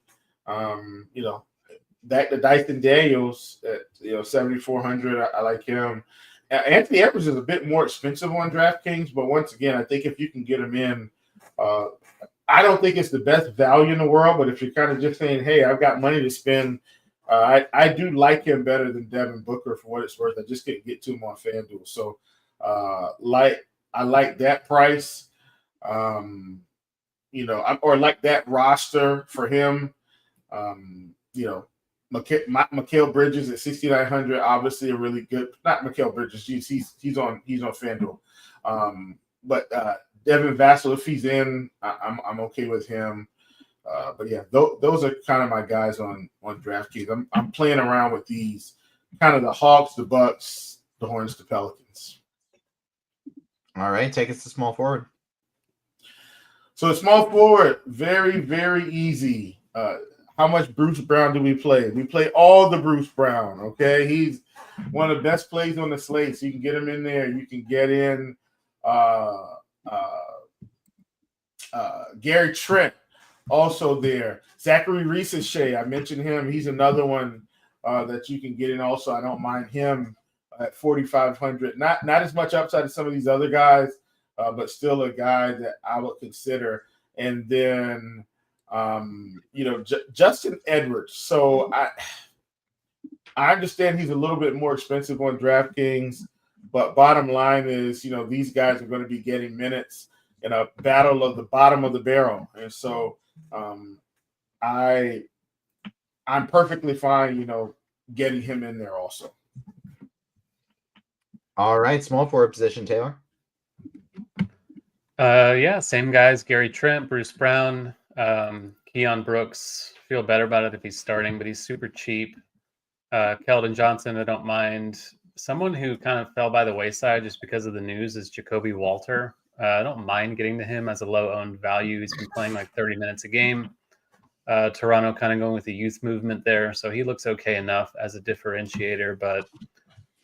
the Dyson Daniels at 7,400. I like him. Anthony Edwards is a bit more expensive on DraftKings, but once again, I think if you can get him in, I don't think it's the best value in the world. But if you're kind of just saying, "Hey, I've got money to spend," I do like him better than Devin Booker for what it's worth. I just couldn't get to him on FanDuel, so I like that price. Or like that roster for him. Mikal Bridges at 6,900, obviously a really good. Not Mikal Bridges, he's on FanDuel. But Devin Vassell, if he's in, I'm okay with him. But yeah, those are kind of my guys on DraftKings. I'm playing around with these, kind of the Hawks, the Bucks, the Hornets, the Pelicans. All right, take us to small forward. So small forward, very, very easy. How much Bruce Brown do we play? We play all the Bruce Brown, okay? He's one of the best plays on the slate, so you can get him in there. You can get in Gary Trent, also there. Zachary Reese-Shea, I mentioned him. He's another one that you can get in also. I don't mind him at 4,500. Not as much upside as some of these other guys, but still a guy that I would consider. And then Justin Edwards. So I understand he's a little bit more expensive on DraftKings, but bottom line is, these guys are going to be getting minutes in a battle of the bottom of the barrel. And so I'm perfectly fine, getting him in there also. All right, small forward position, Taylor. Yeah, same guys, Gary Trent, Bruce Brown, Keon Brooks. Feel better about it if he's starting, but he's super cheap. Keldon Johnson, I don't mind. Someone who kind of fell by the wayside just because of the news is Jacoby Walter. I don't mind getting to him as a low-owned value. He's been playing like 30 minutes a game. Toronto kind of going with the youth movement there, so he looks okay enough as a differentiator, but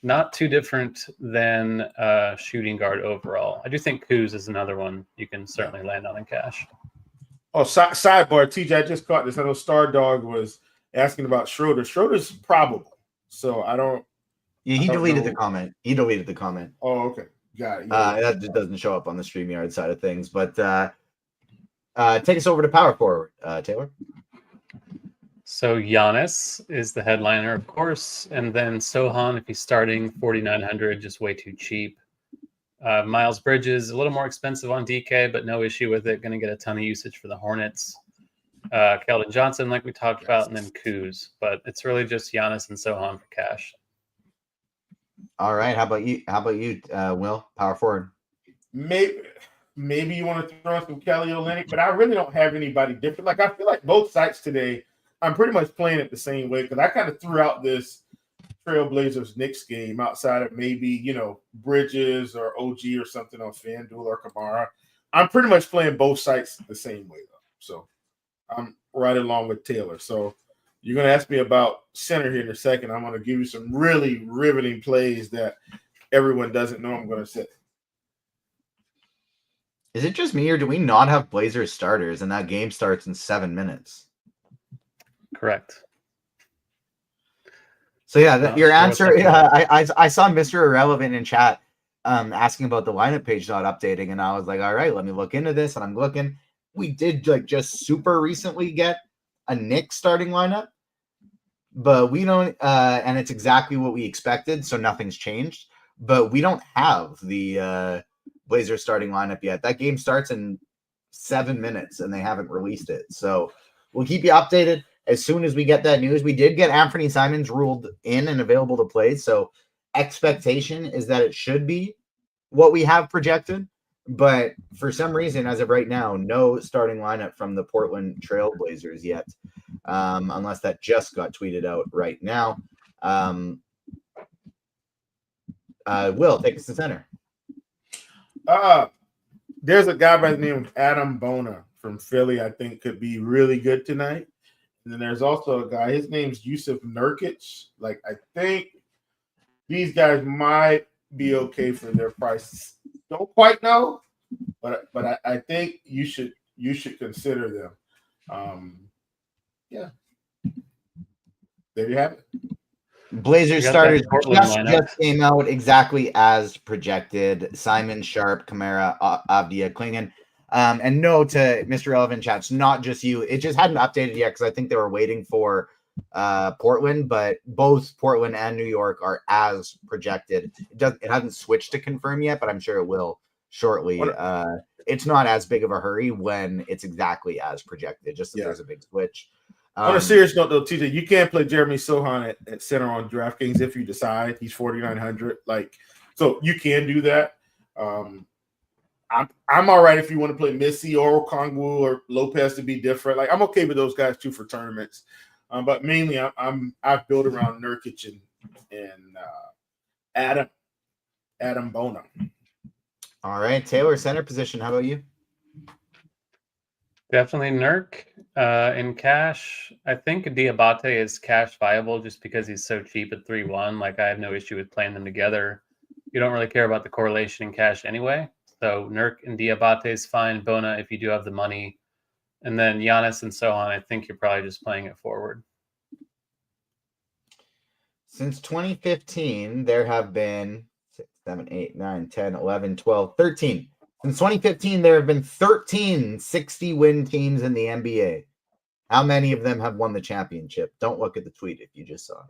not too different than shooting guard overall. I do think Kuz is another one you can certainly land on in cash. Oh, sidebar, TJ, I just caught this. I know Star Dog was asking about Schroeder. Schroeder's probable, so I don't. Yeah, he deleted the comment. He deleted the comment. Oh, okay, got it. Yeah. That just doesn't show up on the StreamYard side of things. But take us over to power forward, Taylor. So Giannis is the headliner, of course, and then Sohan, if he's starting, 4,900, just way too cheap. Miles Bridges, a little more expensive on DK, but no issue with it. Going to get a ton of usage for the Hornets. Keldon Johnson, like we talked about, and then Kuz. But it's really just Giannis and Sohan for cash. All right. How about you, Will? Power forward. Maybe you want to throw in some Kelly Olynyk, but I really don't have anybody different. Like, I feel like both sites today, I'm pretty much playing it the same way because I kind of threw out this Trailblazers Knicks game outside of maybe, Bridges or OG or something on FanDuel or Kamara. I'm pretty much playing both sites the same way, though. So I'm right along with Taylor. So you're going to ask me about center here in a second. I'm going to give you some really riveting plays that everyone doesn't know I'm going to say. Is it just me, or do we not have Blazers starters and that game starts in 7 minutes? Correct. So yeah, your answer. I saw Mr. Irrelevant in chat asking about the lineup page not updating, and I was like, all right, let me look into this. And I'm looking. We did just super recently get a Knicks starting lineup, but we don't, and it's exactly what we expected. So nothing's changed, but we don't have the Blazers starting lineup yet. That game starts in 7 minutes, and they haven't released it. So we'll keep you updated. As soon as we get that news. We did get Anthony Simons ruled in and available to play, so expectation is that it should be what we have projected, but for some reason, as of right now, no starting lineup from the Portland Trail Blazers yet, unless that just got tweeted out right now. Will, take us to center. There's a guy by the name of Adam Bona from Philly I think could be really good tonight. And then there's also a guy, his name's Yusuf Nurkic. Like, I think these guys might be okay for their prices. Don't quite know, but I think you should consider them. Yeah. there you have it. Blazers You got starters that Portland lineup. just came out exactly as projected. Simon, Sharp, Kamara, Avdia, Klingon. And no to Mr. Relevant Chat, it's not just you. It just hadn't updated yet because I think they were waiting for Portland, but both Portland and New York are as projected. It hasn't switched to confirm yet, but I'm sure it will shortly. It's not as big of a hurry when it's exactly as projected, just that there's a big switch. On a serious note, though, TJ, you can't play Jeremy Sohan at center on DraftKings if you decide he's 4,900. So you can do that. I'm all right if you want to play Missy or Okongwu or Lopez to be different. I'm okay with those guys too for tournaments. But mainly, I've built around Nurkic and Adam Bona. All right, Taylor, center position. How about you? Definitely Nurk in cash. I think Diabate is cash viable just because he's so cheap at 3-1. I have no issue with playing them together. You don't really care about the correlation in cash anyway. So Nurk and Diabate is fine. Bona, if you do have the money. And then Giannis and Sohan, I think you're probably just playing it forward. Since 2015, there have been 6, 7, 8, 9, 10, 11, 12, 13. Since 2015, there have been 13 60-win teams in the NBA. How many of them have won the championship? Don't look at the tweet if you just saw it.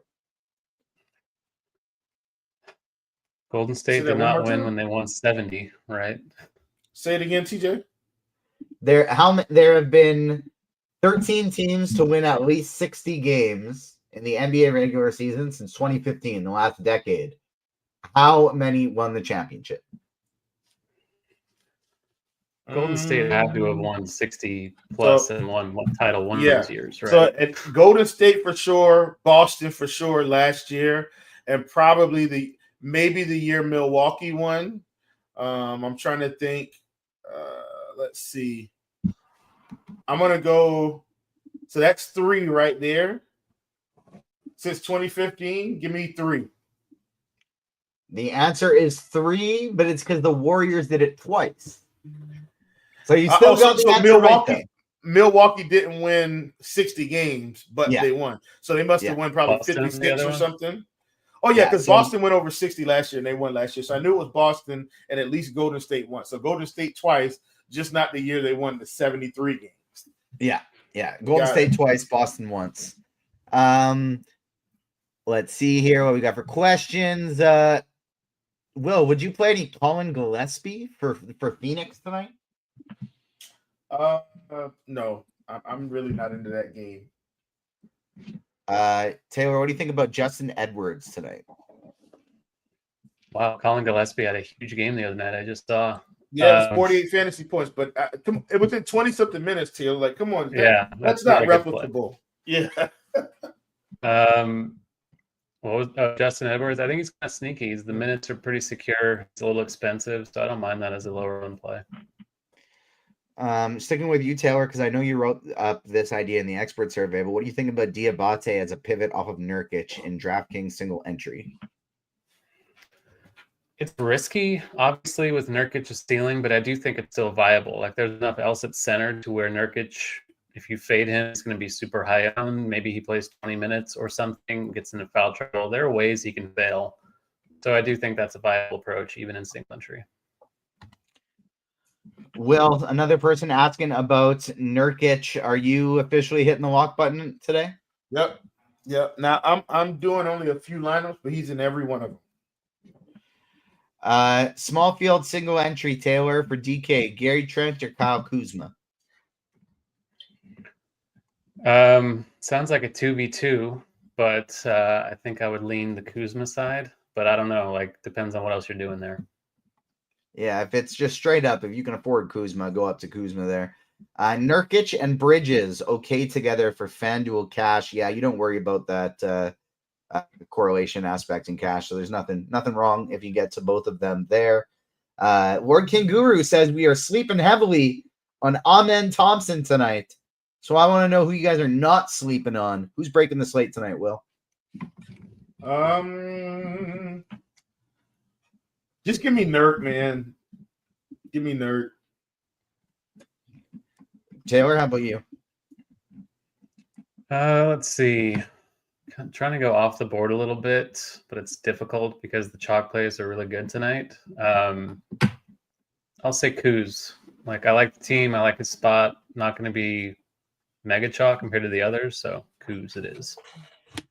Golden State did not win when they won 70, right? Say it again, TJ. There have been 13 teams to win at least 60 games in the NBA regular season since 2015, the last decade. How many won the championship? Golden State had to have won 60 plus and won title one of those years, right? So at Golden State for sure, Boston for sure last year, and probably maybe the year Milwaukee won. I'm trying to think. Let's see. I'm gonna go. So that's 3 right there. Since 2015, give me 3. The answer is 3, but it's because the Warriors did it twice. So you still got the answer Milwaukee. right, Milwaukee didn't win 60 games, but they won. So they must have won probably Boston, 56 or something. Oh, yeah, because Boston went over 60 last year, and they won last year. So I knew it was Boston, and at least Golden State won. So Golden State twice, just not the year they won the 73 games. Yeah. Golden State twice, Boston once. Let's see here what we got for questions. Will, would you play any Colin Gillespie for Phoenix tonight? No, I'm really not into that game. Taylor, what do you think about Justin Edwards tonight? Wow, Colin Gillespie had a huge game the other night. I just saw. Yeah, it was 48 fantasy points, but it was in 20-something minutes, Taylor. Come on. That's not replicable. Yeah. What was Justin Edwards? I think he's kind of sneaky. The minutes are pretty secure. It's a little expensive, so I don't mind that as a lower run play. Sticking with you, Taylor, because I know you wrote up this idea in the expert survey, but what do you think about Diabate as a pivot off of Nurkic in DraftKings single entry? It's risky, obviously, with Nurkic's stealing, but I do think it's still viable. There's enough else at center to where Nurkic, if you fade him, it's going to be super high owned. Maybe he plays 20 minutes or something, gets into foul trouble. There are ways he can fail. So I do think that's a viable approach, even in single entry. Will, another person asking about Nurkic. Are you officially hitting the lock button today? Yep. Now I'm doing only a few lineups, but he's in every one of them. Small field single entry, Taylor, for DK, Gary Trent or Kyle Kuzma? Sounds like a 2v2, but I think I would lean the Kuzma side, but I don't know. Depends on what else you're doing there. Yeah, if it's just straight up, if you can afford Kuzma, go up to Kuzma there. Nurkic and Bridges, okay together for FanDuel cash. Yeah, you don't worry about that correlation aspect in cash, so there's nothing wrong if you get to both of them there. Lord King Guru says we are sleeping heavily on Amen Thompson tonight. So I want to know who you guys are not sleeping on. Who's breaking the slate tonight, Will? Just give me Nurk, man. Give me Nurk. Taylor, how about you? Let's see. trying to go off the board a little bit, but it's difficult because the chalk plays are really good tonight. I'll say Kuz. Like, I like the team. I like his spot. Not going to be mega chalk compared to the others, so Kuz it is. I'm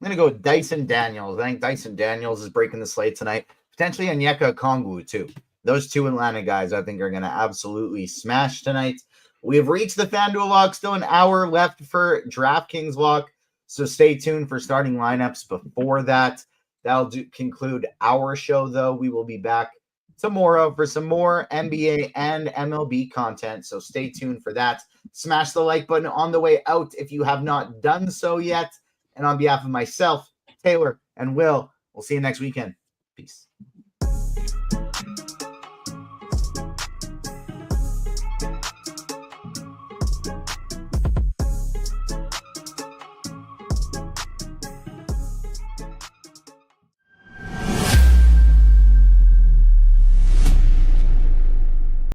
going to go with Dyson Daniels. I think Dyson Daniels is breaking the slate tonight. Potentially Onyeka Okongwu, too. Those two Atlanta guys, I think, are going to absolutely smash tonight. We have reached the FanDuel lock. Still an hour left for DraftKings lock. So stay tuned for starting lineups before that. That'll conclude our show, though. We will be back tomorrow for some more NBA and MLB content. So stay tuned for that. Smash the like button on the way out if you have not done so yet. And on behalf of myself, Taylor, and Will, we'll see you next weekend. Peace.